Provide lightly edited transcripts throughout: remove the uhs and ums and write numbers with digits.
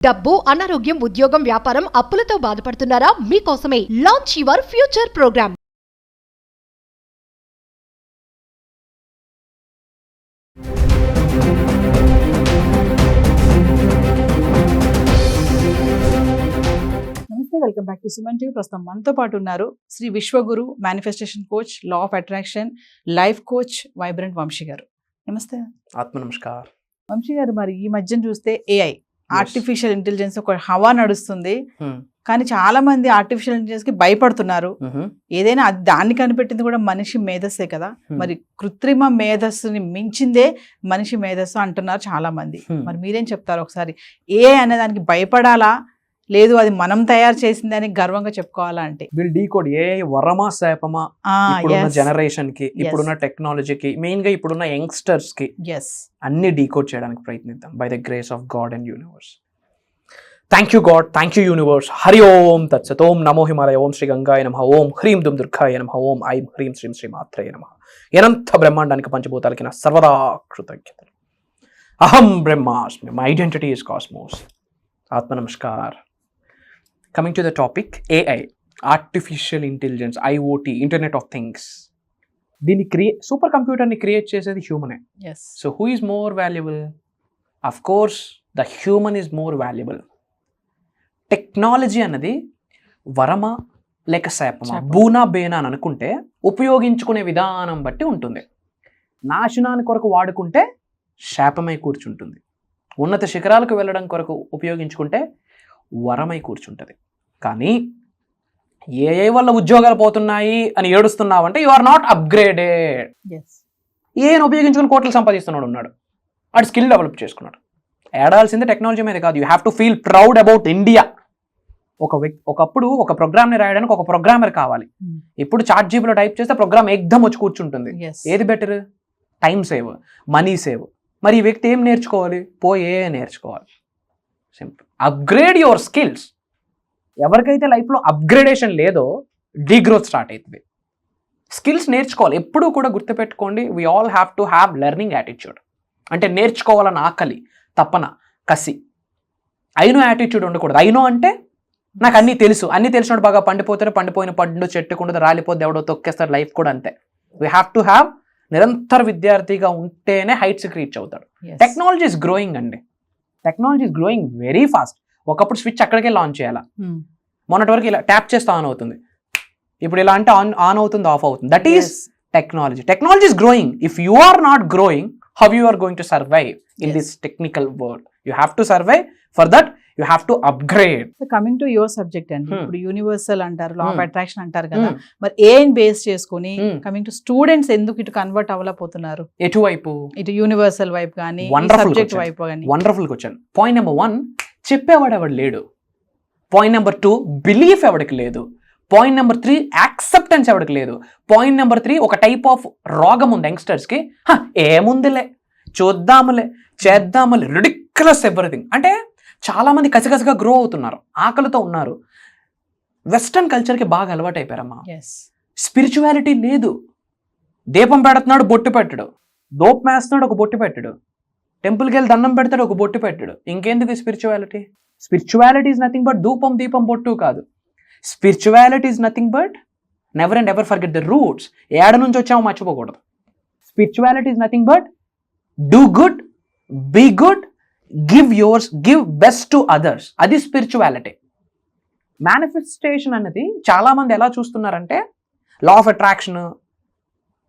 డబ్బు, అనారోగ్యం, ఉద్యోగం, వ్యాపారం, అప్పులతో బాధపడుతున్నారా? మీకోసమే లాంచ్ యువర్ ఫ్యూచర్ ప్రోగ్రామ్. నమస్తే, welcome back to Suman TV. ప్రస్తుతం మనతో పాటు ఉన్నారు Shri Vishwaguru, manifestation coach, law of attraction, life coach, vibrant Vamshi garu. నమస్తే. ఆత్మ నమస్కార్. వంశీ గారు, మరి ఈ మధ్యన చూస్తే ఏఐ, ఆర్టిఫిషియల్ ఇంటెలిజెన్స్ ఒక హవా నడుస్తుంది. కానీ చాలా మంది ఆర్టిఫిషియల్ ఇంటెలిజెన్స్ కి భయపడుతున్నారు. ఏదైనా దాన్ని కనిపెట్టింది కూడా మనిషి మేధస్సే కదా. మరి కృత్రిమ మేధస్సుని మించిందే మనిషి మేధస్సు అంటున్నారు చాలా మంది. మరి మీరేం చెప్తారు? ఒకసారి ఏఐ అనే దానికి భయపడాలా, లేదు అది మనం తయారు చేసిందని గర్వంగా చెప్పుకోవాలా? అంటే వీళ్ళు డీకోడ్ ఏ వరమా శాపమా ఇప్పుడున్న జనరేషన్ కి, ఇప్పుడున్న టెక్నాలజీకి, మెయిన్ గా ఇప్పుడున్న యంగ్స్టర్స్ కి అన్ని డీకోడ్ చేయడానికి ప్రయత్నిద్దాం by the grace of God and universe. Thank you God, thank you universe. Hari Om తత్సత్. ఓం నమో హిమాలయ, ఓం శ్రీ గంగాయ నమః, ఓం హ్రీం దుమ్ దుర్గాయ నమః, ఓం ఐం హ్రీం శ్రీం శ్రీ మాత్రేయ నమః. అనంత బ్రహ్మాండానికి పంచభూతాలకి నా సర్వదా కృతజ్ఞతలు. అహం బ్రహ్మాస్మి, మై ఐడెంటిటీ ఇస్ కాస్మోస్. ఆత్మ namaskar. Coming to the topic, AI, Artificial Intelligence, IoT, Internet of Things. దీన్ని సూపర్ కంప్యూటర్ని క్రియేట్ చేసేది హ్యూమనే. So who is more valuable? Of course the human is more valuable. Technology అన్నది వరమా లేక శాపమా, బూనా బేనా అని అనుకుంటే ఉపయోగించుకునే విధానం బట్టి ఉంటుంది. నాశనాన్ని కొరకు వాడుకుంటే శాపమై కూర్చుంటుంది. ఉన్నత శిఖరాలకు వెళ్ళడం కొరకు ఉపయోగించుకుంటే వరమై కూర్చుంటుంది. కానీ ఏఐ వల్ల ఉద్యోగాలు పోతున్నాయి అని ఏడుస్తున్నావంటే యు ఆర్ నాట్ అప్గ్రేడెడ్. ఏఐని ఉపయోగించుకుని కోట్లు సంపాదిస్తున్నాడు ఉన్నాడు, వాడు స్కిల్ డెవలప్ చేసుకున్నాడు. ఏడాల్సిందే టెక్నాలజీ మీద కాదు. You have to feel proud about India. ఒకప్పుడు ఒక ప్రోగ్రామ్ని రాయడానికి ఒక ప్రోగ్రామర్ కావాలి. ఇప్పుడు చాట్ జీపీలో టైప్ చేస్తే ప్రోగ్రామ్ ఎగ్దమ్ వచ్చి కూర్చుంటుంది. ఏది better? Time save, money save. మరి ఈ వ్యక్తి ఏం నేర్చుకోవాలి? ఏఐ నేర్చుకోవాలి. సింపుల్. Upgrade your skills. ఎవరికైతే లైఫ్లో అప్గ్రేడేషన్ లేదో డీగ్రోత్ స్టార్ట్ అవుతుంది. స్కిల్స్ నేర్చుకోవాలి. ఎప్పుడూ కూడా గుర్తుపెట్టుకోండి, we all have to have learning attitude. అంటే నేర్చుకోవాలన్న ఆకలి, తపన, కసి. అయినో యాటిట్యూడ్ ఉండకూడదు. అయినో అంటే నాకు అన్నీ తెలుసు, అన్నీ తెలిసినట్టు బాగా పండిపోతారు, పండిపోయిన పండు చెట్టుకుండదు, రాలిపోతే ఎవడో తొక్కేస్తారు. లైఫ్ కూడా అంతే. వీ హ్యావ్ టు హ్యావ్ నిరంతర విద్యార్థిగా ఉంటేనే హైట్స్కి రీచ్ అవుతాడు. టెక్నాలజీ ఇస్ గ్రోయింగ్ అండి. Technology is growing very fast. ఒకప్పుడు స్విచ్ అక్కడికే లాంచ్ చేయాలా, మొన్నటి వరకు ఇలా ట్యాప్ చేస్తే ఆన్ అవుతుంది, ఇప్పుడు ఇలా అంటే ఆన్ అవుతుంది, ఆఫ్ అవుతుంది. That is technology. Technology is growing. If you are not growing, how you are going to survive in this technical world? You have to survive. For that you have to upgrade. Coming to your subject అండి, ఇప్పుడు universal అంటారు, లా of attraction అంటారు కదా. మరి ఏఐని base చేసుకుని coming to students ఎందుకు ఇటు కన్వర్ట్ అవ్వలేకపోతున్నారు? ఎటువైపు? ఇటు యూనివర్సల్ వైపు కానీ సబ్జెక్ట్ వైపు కానీ. వండర్ఫుల్గా వచ్చాను. పాయింట్ నెంబర్ 1, చెప్పేవాడు ఎవడు లేడు. పాయింట్ నెంబర్ 2, బిలీఫ్ ఎవడికి లేదు. పాయింట్ నెంబర్ 3, యాక్సెప్టెన్స్ ఎవడికి లేదు. పాయింట్ నెంబర్ 3, ఒక టైప్ ఆఫ్ రోగం ఉంది యంగ్స్టర్స్కి. ఏముందిలే, చూద్దాములే, చేద్దాములే, రిడిక్యులస్ ఎవ్రీథింగ్. అంటే చాలామంది కసికసిగా గ్రో అవుతున్నారు, ఆకలితో ఉన్నారు. వెస్టర్న్ కల్చర్కి బాగా అలవాటు అయిపోయారమ్మా. స్పిరిచువాలిటీ లేదు. దీపం పెడుతున్నాడు, బొట్టు పెట్టడు. దోప్ మేస్తున్నాడు, ఒక బొట్టు పెట్టడు. టెంపుల్కి వెళ్ళి దండం పెడతాడు, ఒక బొట్టు పెట్టాడు. ఇంకెందుకు spirituality? Spirituality is nothing but ధూపం, దీపం, బొట్టు కాదు. Spirituality is nothing but never and ever forget the roots. ఏడ నుంచి వచ్చామో మర్చిపోకూడదు. Spirituality is nothing but do good, be good, give best to others. అది స్పిరిచువాలిటీ. మేనిఫెస్టేషన్ అనేది చాలా మంది ఎలా చూస్తున్నారంటే లా ఆఫ్ అట్రాక్షన్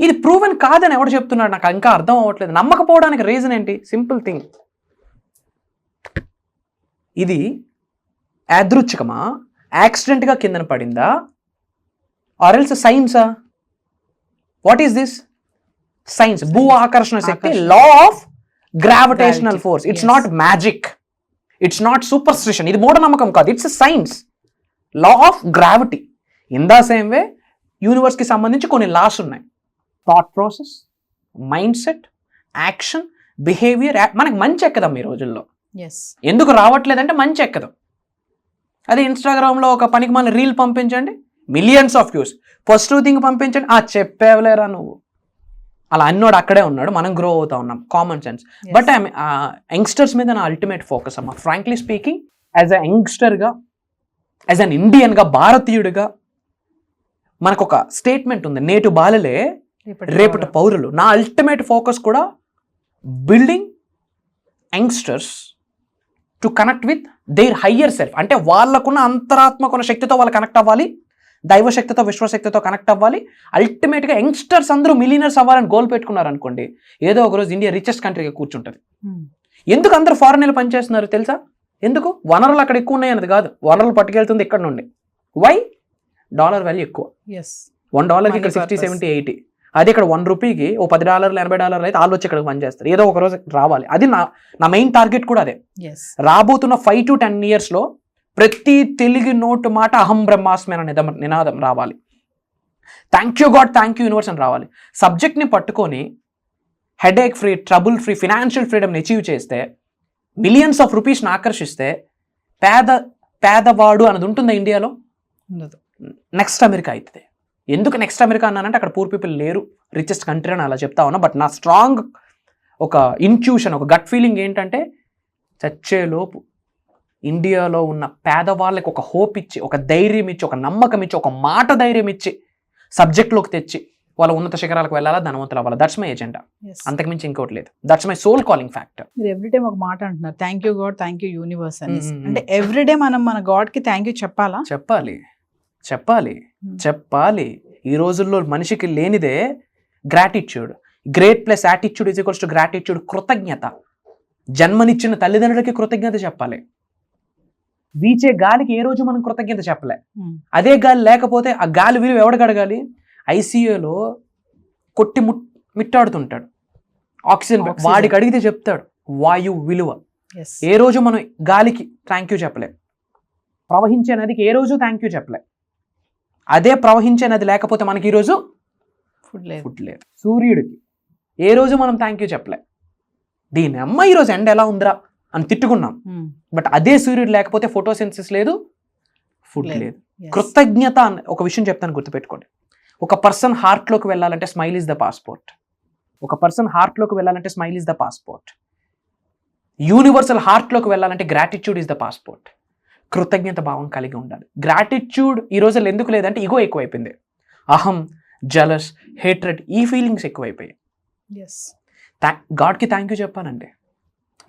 ఇది ప్రూవెన్ కాదని ఎవడు చెప్తున్నాడు? నాకు ఇంకా అర్థం అవ్వట్లేదు. నమ్మకపోవడానికి రీజన్ ఏంటి? Simple thing. ఇది యాదృచ్ఛికమా, యాక్సిడెంట్గా కిందన పడిందా, ఆర్ ఎల్స్ సైన్సా? What is this? సైన్స్. భూ ఆకర్షణ శక్తి, law of gravitational force. It's not magic, it's not superstition. ఇది మూఢనమ్మకం కాదు, it's science. Law of gravity. In the same way యూనివర్స్కి సంబంధించి కొన్ని లాస్ ఉన్నాయి. Thought process, mind set, action, behaviour. మనకి మంచి ఎక్కదాం ఈ రోజుల్లో. ఎందుకు రావట్లేదంటే మంచి ఎక్కదాం. అదే ఇన్స్టాగ్రామ్లో ఒక పనికి మన రీల్ పంపించండి, millions of views. Positive thing పంపించండి, చెప్పేవలేరా నువ్వు. అలా అన్నోడు అక్కడే ఉన్నాడు, మనం గ్రో అవుతా ఉన్నాం. Common sense. బట్ యంగ్స్టర్స్ మీద నా అల్టిమేట్ ఫోకస్ అమ్మా. ఫ్రాంక్లీ స్పీకింగ్, యాజ్ అ యంగ్స్టర్గా, యాజ్ అన్ ఇండియన్గా, భారతీయుడిగా మనకు ఒక స్టేట్మెంట్ ఉంది, నేటి బాలలే రేపటి పౌరులు. నా అల్టిమేట్ ఫోకస్ కూడా building youngsters to connect with their higher self. అంటే వాళ్ళకున్న అంతరాత్మకున్న శక్తితో వాళ్ళు కనెక్ట్ అవ్వాలి, దైవశక్తితో, విశ్వశక్తితో కనెక్ట్ అవ్వాలి. అల్టిమేట్గా యంగ్స్టర్స్ అందరూ మిలియనర్స్ అవ్వాలని గోల్ పెట్టుకున్నారు అనుకోండి, ఏదో ఒకరోజు ఇండియా రిచెస్ట్ కంట్రీగా కూర్చుంటుంది. ఎందుకు అందరూ ఫారెన్ వెళ్ళి పనిచేస్తున్నారు తెలుసా? ఎందుకు? వనరులు అక్కడ ఎక్కువ ఉన్నాయి అన్నది కాదు, వనరులు పట్టుకెళ్తుంది ఇక్కడ నుండి. వై? డాలర్ వాల్యూ ఎక్కువ. $1 ఇక్కడ 60, 70, 80. అది ఇక్కడ $1 ఓ $10, $80 అయితే వాళ్ళు వచ్చి ఇక్కడికి పనిచేస్తారు. ఏదో ఒక రోజు రావాలి. అది నా మెయిన్ టార్గెట్ కూడా అదే. రాబోతున్న 5 to 10 yearsలో ప్రతి తెలుగు నోటు మాట అహం బ్రహ్మాస్మి అనే నినాదం రావాలి. Thank you God, thank you universe అని రావాలి. సబ్జెక్ట్ని పట్టుకొని headache free, trouble free, financial ఫ్రీడమ్ని అచీవ్ చేస్తే, మిలియన్స్ ఆఫ్ రూపీస్ని ఆకర్షిస్తే, పేదవాడు అన్నది ఉంటుందా ఇండియాలో? నెక్స్ట్ అమెరికా అవుతుంది. ఎందుకు నెక్స్ట్ అమెరికా అన్నానంటే అక్కడ పూర్ పీపుల్ లేరు, రిచెస్ట్ కంట్రీ అని అలా చెప్తా ఉన్నా. బట్ నా స్ట్రాంగ్ ఒక ఇంట్యూషన్, ఒక గట్ ఫీలింగ్ ఏంటంటే చచ్చేలోపు ఇండియాలో ఉన్న పేదవాళ్ళకి ఒక హోప్ ఇచ్చి, ఒక ధైర్యం ఇచ్చి, ఒక నమ్మకం ఇచ్చి, ఒక మాట ధైర్యం ఇచ్చి సబ్జెక్ట్లోకి తెచ్చి వాళ్ళ ఉన్నత శిఖరాలకు వెళ్ళాలా, ధనవంతులు అవ్వాలి. That's my agenda. అంతకుమించి ఇంకోటి లేదు. That's my soul calling factor. మీరు ఎవ్రీడే ఒక మాట అంటున్నారు, thank you God, thank you universe అని. అంటే ఎవ్రీడే మనం మన గాడ్ కి థ్యాంక్ యూ చెప్పాలా? చెప్పాలి. ఈ రోజుల్లో మనిషికి లేనిదే gratitude. Great plus attitude is equals to gratitude. కృతజ్ఞత. జన్మనిచ్చిన తల్లిదండ్రులకి కృతజ్ఞత చెప్పాలి. వీచే గాలికి ఏ రోజు మనం కృతజ్ఞత చెప్పలే. అదే గాలి లేకపోతే ఆ గాలి విలువ ఎవడికి అడగాలి? ఐసీయూలో కొట్టి మిట్టాడుతుంటాడు ఆక్సిజన్, వాడికి అడిగితే చెప్తాడు వాయువు విలువ. ఏ రోజు మనం గాలికి థ్యాంక్ యూ చెప్పలే. ప్రవహించే నదికి ఏ రోజు థ్యాంక్ యూ చెప్పలే. అదే ప్రవహించే నది లేకపోతే మనకి ఈరోజు ఫుడ్ లేదు. సూర్యుడికి ఏ రోజు మనం థ్యాంక్ యూ చెప్పలే. దీని అమ్మ ఈరోజు ఎండ ఎలా ఉందిరా అని తిట్టుకున్నాం. బట్ అదే సూర్యుడు లేకపోతే ఫోటోసిన్సిస్ లేదు, ఫుడ్ లేదు. కృతజ్ఞత ఒక విషయం చెప్తాను, గుర్తుపెట్టుకోండి. ఒక పర్సన్ హార్ట్లోకి వెళ్ళాలంటే smile is the passport. Universal హార్ట్లోకి వెళ్ళాలంటే గ్రాటిట్యూడ్ ఈజ్ ద పాస్పోర్ట్. కృతజ్ఞత భావం కలిగి ఉండాలి. గ్రాటిట్యూడ్ ఈ రోజుల్లో ఎందుకు లేదంటే ఈగో ఎక్కువైపోయింది. అహం, జలస్, హేట్రెడ్, ఈ ఫీలింగ్స్ ఎక్కువైపోయాయి. గాడ్కి థ్యాంక్ యూ చెప్పానండి,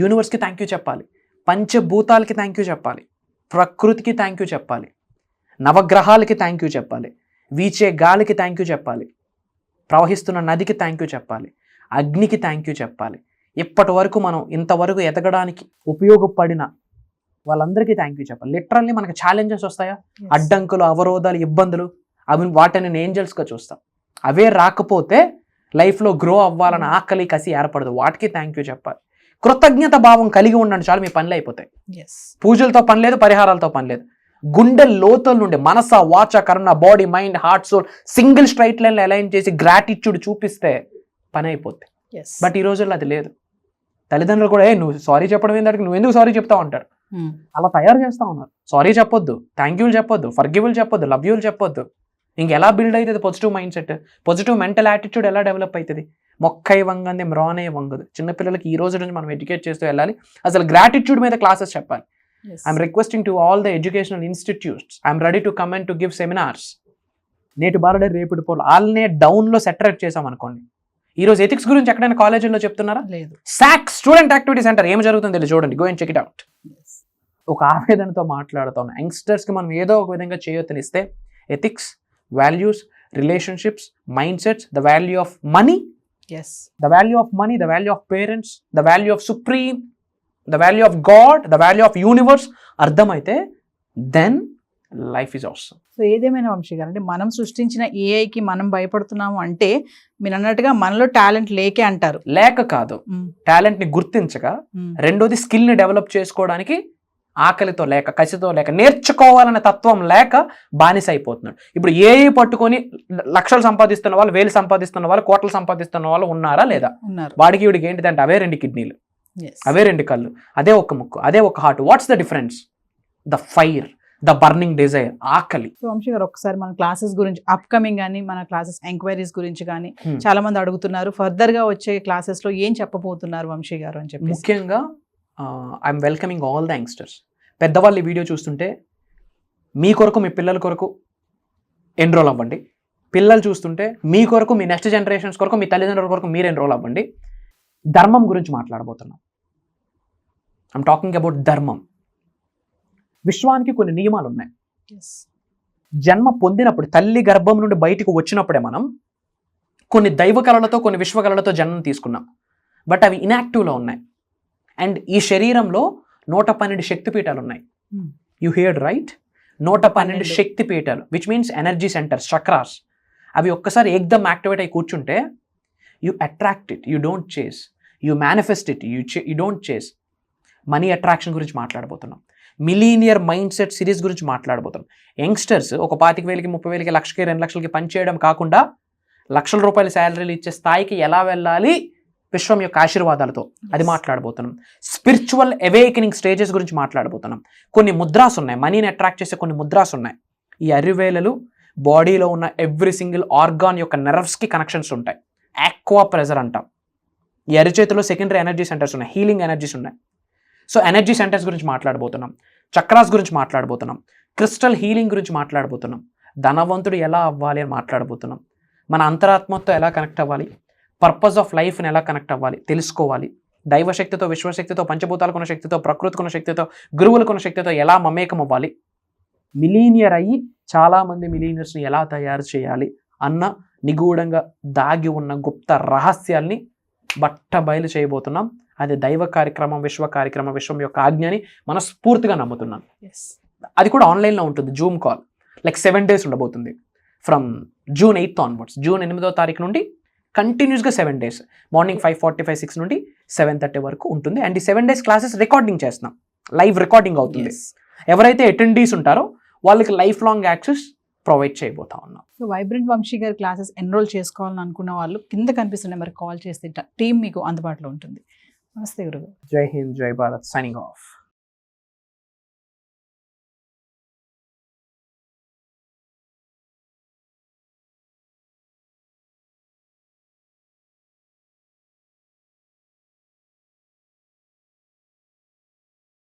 యూనివర్స్కి థ్యాంక్ యూ చెప్పాలి, పంచభూతాలకి థ్యాంక్ యూ చెప్పాలి, ప్రకృతికి థ్యాంక్ యూ చెప్పాలి, నవగ్రహాలకి థ్యాంక్ యూ చెప్పాలి, వీచే గాలికి థ్యాంక్ యూ చెప్పాలి, ప్రవహిస్తున్న నదికి థ్యాంక్ యూ చెప్పాలి, అగ్నికి థ్యాంక్ యూ చెప్పాలి. ఇప్పటి వరకు మనం ఇంతవరకు ఎదగడానికి ఉపయోగపడిన వాళ్ళందరికీ థ్యాంక్ యూ చెప్పాలి. లిటరల్లీ మనకి ఛాలెంజెస్ వస్తాయా, అడ్డంకులు, అవరోధాలు, ఇబ్బందులు, వాటిని నేను ఏంజల్స్గా చూస్తాం. అవే రాకపోతే లైఫ్లో గ్రో అవ్వాలని ఆకలి, కసి ఏర్పడదు. వాటికి థ్యాంక్ యూ చెప్పాలి. కృతజ్ఞత భావం కలిగి ఉండండి చాలు, మీ పనులు అయిపోతాయి. పూజలతో పని లేదు, పరిహారాలతో పని లేదు. గుండె లోతుల నుండి మనస, వాచ, కర్ణ, body, mind, heart, soul single straight లైన్లో అలైన్ చేసి గ్రాటిట్యూడ్ చూపిస్తే పని అయిపోద్ది. బట్ ఈ రోజుల్లో అది లేదు. తల్లిదండ్రులు కూడా నువ్వు సారీ చెప్పడం ఏంటంటే నువ్వు ఎందుకు సారీ చెప్తావు అంటారు. అలా తయారు చేస్తా ఉన్నారు. సారీ చెప్పొద్దు, థ్యాంక్ యూలు చెప్పొద్దు, ఫర్గివ్లు చెప్పొద్దు, లవ్ యూలు చెప్పొద్దు. ఇంకెలా బిల్డ్ అవుతుంది positive mind set, positive mental attitude ఎలా డెవలప్ అవుతుంది? మొక్కై వంగంది మ్రానే వంగదు. చిన్నపిల్లలకి ఈ రోజు నుంచి మనం ఎడ్యుకేట్ చేస్తూ వెళ్ళాలి. అసలు గ్రాటిట్యూడ్ మీద క్లాసెస్ చెప్పాలి. I'm requesting to all the educational institutes, I'm ready to come and to give seminars. నేటి బాలుడే రేపటి పోలు వాళ్ళనే డౌన్లో సెటరేట్ చేసాం అనుకోండి. ఈ రోజు ఎథిక్స్ గురించి ఎక్కడైనా కాలేజీలో చెప్తున్నారా? లేదు. సాక్ స్టూడెంట్ యాక్టివిటీ సెంటర్ ఏం జరుగుతుందో తెలియదు, చూడండి, go and check it out. ఒక ఆవేదనతో మాట్లాడుతాం. యంగ్స్టర్స్కి మనం ఏదో ఒక విధంగా చేయొత్తనిస్తే ethics, values, relationships, mind sets, the value of money, the value of money, the value of parents, the value of supreme, the value of God, the value of universe అర్థమైతే then life is awesome. So ఏదేమైనా వంశీ గారు, అంటే మనం సృష్టించిన ఏఐకి మనం భయపడుతున్నాము అంటే మీరు అన్నట్టుగా మనలో టాలెంట్ లేకే అంటారు. లేక కాదు, టాలెంట్ని గుర్తించగా, రెండోది స్కిల్ని డెవలప్ చేసుకోవడానికి ఆకలితో లేక, కసితో లేక, నేర్చుకోవాలనే తత్వం లేక బానిస అయిపోతున్నాడు. ఇప్పుడు ఏఐ పట్టుకొని లక్షలు సంపాదిస్తున్న వాళ్ళు, వేలు సంపాదిస్తున్న వాళ్ళు, కోట్లు సంపాదిస్తున్న వాళ్ళు ఉన్నారా లేదా? ఉన్నారు. వాడికి వీడికి ఏంటిదంటే అవే 2 కిడ్నీలు, అవే 2 కళ్ళు, అదే ఒక ముక్కు, అదే ఒక heart. What's the difference? The fire, the burning desire, ఆకలి. సో వంశీ గారు, ఒకసారి మన క్లాసెస్ గురించి, అప్కమింగ్ కానీ మన క్లాసెస్ ఎంక్వైరీస్ గురించి కానీ చాలా మంది అడుగుతున్నారు. ఫర్దర్ గా వచ్చే క్లాసెస్ లో ఏం చెప్పబోతున్నారు వంశీ గారు అని చెప్పి. ముఖ్యంగా I'm welcoming all the youngsters. పెద్దవాళ్ళు ఈ వీడియో చూస్తుంటే మీ కొరకు మీ పిల్లల కొరకు ఎన్రోల్ అవ్వండి. పిల్లలు చూస్తుంటే మీ కొరకు మీ నెక్స్ట్ జనరేషన్స్ కొరకు మీ తల్లిదండ్రుల కొరకు మీరు ఎన్రోల్ అవ్వండి. ధర్మం గురించి మాట్లాడబోతున్నాం. ఐమ్ టాకింగ్ అబౌట్ ధర్మం. విశ్వానికి కొన్ని నియమాలు ఉన్నాయి. జన్మ పొందినప్పుడు తల్లి గర్భం నుండి బయటకు వచ్చినప్పుడే మనం కొన్ని దైవ కళలతో కొన్ని విశ్వ కళలతో జన్మం తీసుకున్నాం. బట్ అవి ఇన్యాక్టివ్లో ఉన్నాయి. అండ్ ఈ శరీరంలో 112 శక్తిపీఠాలు ఉన్నాయి. యు హియర్డ్ రైట్, 112 శక్తిపీఠాలు, which means energy centres, chakras. అవి ఒక్కసారి ఏకదమ్ యాక్టివేట్ అయి కూర్చుంటే you attract it, you don't chase. You manifest it, you don't chase. Money attraction గురించి మాట్లాడబోతున్నాం. మిలీనియర్ మైండ్ సెట్ సిరీస్ గురించి మాట్లాడబోతున్నాం. యంగ్స్టర్స్ ఒక 25,000కి 30,000కి 1,00,000కి 2,00,000కి పనిచేయడం కాకుండా లక్షల రూపాయల శాలరీలు ఇచ్చే స్థాయికి ఎలా వెళ్ళాలి విశ్వం యొక్క ఆశీర్వాదాలతో, అది మాట్లాడబోతున్నాం. స్పిరిచువల్ అవేకనింగ్ స్టేజెస్ గురించి మాట్లాడబోతున్నాం. కొన్ని ముద్రాస్ ఉన్నాయి, మనీని అట్రాక్ట్ చేసే కొన్ని ముద్రాస్ ఉన్నాయి. ఈ అరివేలలు బాడీలో ఉన్న ఎవ్రీ సింగిల్ ఆర్గాన్ యొక్క నెర్వ్స్కి కనెక్షన్స్ ఉంటాయి. ఆక్వా ప్రెజర్ అంటాం. ఈ అరిచేతిలో సెకండరీ ఎనర్జీ సెంటర్స్ ఉన్నాయి, హీలింగ్ ఎనర్జీస్ ఉన్నాయి. సో ఎనర్జీ సెంటర్స్ గురించి మాట్లాడబోతున్నాం. చక్రాస్ గురించి మాట్లాడబోతున్నాం. క్రిస్టల్ హీలింగ్ గురించి మాట్లాడబోతున్నాం. ధనవంతుడు ఎలా అవ్వాలి అని మాట్లాడబోతున్నాం. మన అంతరాత్మతో ఎలా కనెక్ట్ అవ్వాలి, పర్పస్ ఆఫ్ లైఫ్ని ఎలా కనెక్ట్ అవ్వాలి తెలుసుకోవాలి. దైవశక్తితో, విశ్వశక్తితో, పంచభూతాలకున్న శక్తితో, ప్రకృతికున్న శక్తితో, గురువులకున్న శక్తితో ఎలా మమేకం అవ్వాలి, మిలీనియర్ అయ్యి చాలామంది మిలీనియర్స్ని ఎలా తయారు చేయాలి అన్న నిగూఢంగా దాగి ఉన్న గుప్త రహస్యాల్ని బట్ట బయలు చేయబోతున్నాం. అది దైవ కార్యక్రమం, విశ్వ కార్యక్రమం, విశ్వం యొక్క ఆజ్ఞని మనస్ఫూర్తిగా నమ్ముతున్నాం. అది కూడా ఆన్లైన్లో ఉంటుంది, జూమ్ కాల్. లైక్ 7 days ఉండబోతుంది. From June 8th onwards, June 8వ తారీఖు నుండి కంటిన్యూస్గా 7 days, మార్నింగ్ 5:45, 6 నుండి 7:30 వరకు ఉంటుంది. అండ్ ఈ 7 days క్లాసెస్ రికార్డింగ్ చేస్తున్నాం, లైవ్ రికార్డింగ్ అవుతుంది. ఎవరైతే అటెండీస్ ఉంటారో వాళ్ళకి లైఫ్ లాంగ్ యాక్సెస్ ప్రొవైడ్ చేయబోతా ఉన్నాం. సో వైబ్రెంట్ వంశీ గారి క్లాసెస్ ఎన్రోల్ చేసుకోవాలని అనుకున్న వాళ్ళు కింద కనిపిస్తున్న నెంబర్కి కాల్ చేస్తే టీం మీకు అందుబాటులో ఉంటుంది. నమస్తే గురుగారు. జై హింద్, జై భారత్, సైనింగ్ ఆఫ్.